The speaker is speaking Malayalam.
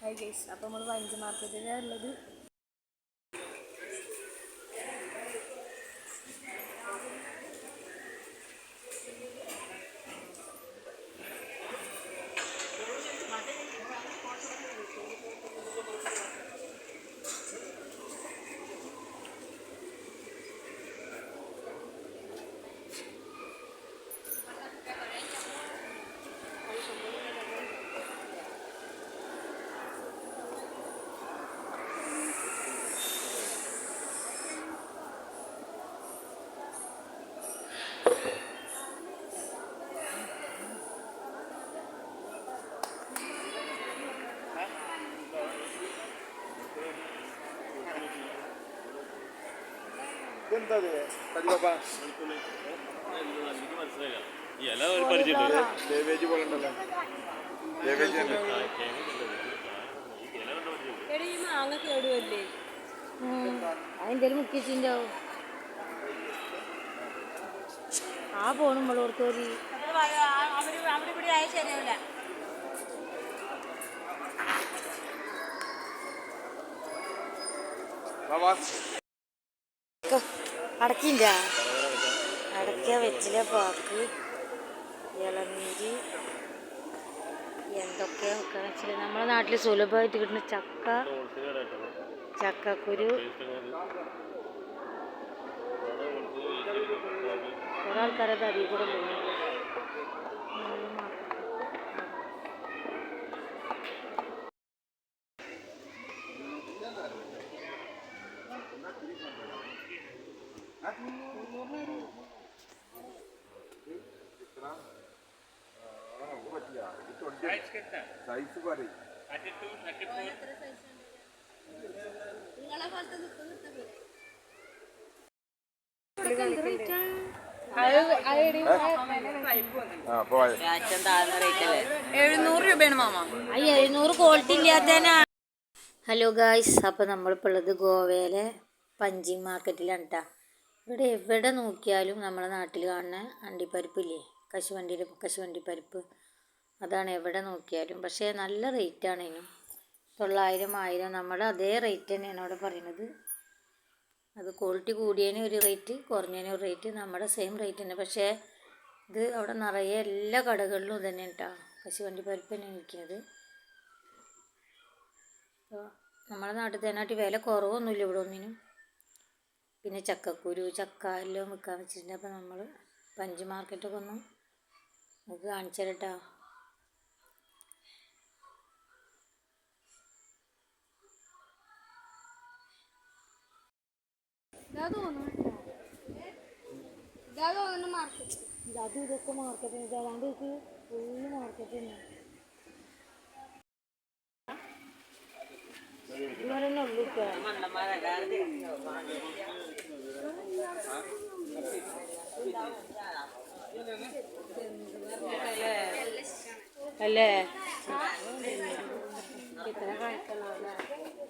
ഹായ് ഗൈസ്, അപ്പോൾ നമ്മൾ വഞ്ചി മാർക്കറ്റിലാണ് ഉള്ളത്. അതിൻ്റെ മുക്കിച്ചിണ്ടാവും ആ പോണു നമ്മളോർക്കൊരു അവിടെ ഇവിടെ ആയ ശരിയാവില്ല. അടക്കില്ല, അടയ്ക്ക വെച്ചിലെ പാക്ക്, ഇളനീര്, എന്തൊക്കെയാ വെക്കാന്ന് വെച്ചാൽ നമ്മളെ നാട്ടിൽ സുലഭമായിട്ട് കിട്ടുന്ന ചക്ക, ചക്കക്കുരു, കുറെ ആൾക്കാരത് അതിൽ കൂടെ പോകുന്നു. ക്വാളിറ്റി ഇല്ലാത്തതിനാ. ഹലോ ഗായ്സ്, അപ്പോൾ നമ്മളിപ്പോൾ ഉള്ളത് ഗോവയിലെ പഞ്ചിങ് മാർക്കറ്റിലാണ് കേട്ടോ. ഇവിടെ എവിടെ നോക്കിയാലും നമ്മളെ നാട്ടിൽ കാണുന്ന അണ്ടിപ്പരിപ്പില്ലേ, കശുവണ്ടി പരിപ്പ്, അതാണ് എവിടെ നോക്കിയാലും. പക്ഷേ നല്ല റേറ്റാണ് ഇതിനും. 900, 1000 നമ്മുടെ അതേ റേറ്റ് തന്നെയാണ് അവിടെ പറയുന്നത്. അത് ക്വാളിറ്റി കൂടിയതിന് ഒരു റേറ്റ്, കുറഞ്ഞതിന് ഒരു റേറ്റ്, നമ്മുടെ സെയിം റേറ്റ് തന്നെ. പക്ഷേ ഇത് അവിടെ നിറയെ എല്ലാ കടകളിലും തന്നെ കേട്ടോ കശുവണ്ടി പരിപ്പ് തന്നെ വിൽക്കുന്നത്. അപ്പോൾ നമ്മുടെ നാട്ടിൽ തന്നെയായിട്ട് വില കുറവൊന്നുമില്ല ഇവിടെ ഒന്നിനും. പിന്നെ ചക്കക്കുരു, ചക്ക എല്ലാം വിൽക്കാൻ വെച്ചിട്ടുണ്ട്. അപ്പോൾ നമ്മൾ പഞ്ച് മാർക്കറ്റൊക്കെ ഒന്ന് നമുക്ക് കാണിച്ചു തരാം കേട്ടോ. അതും ഇതൊക്കെ മാർക്കറ്റ് അതാണ്ട് ഇത് ഫുള്ള് മാർക്കറ്റ് തന്നെ. ഇതുവരെ തന്നെ ഉള്ളു അല്ലേ. ഇത്ര കഴിക്കണം.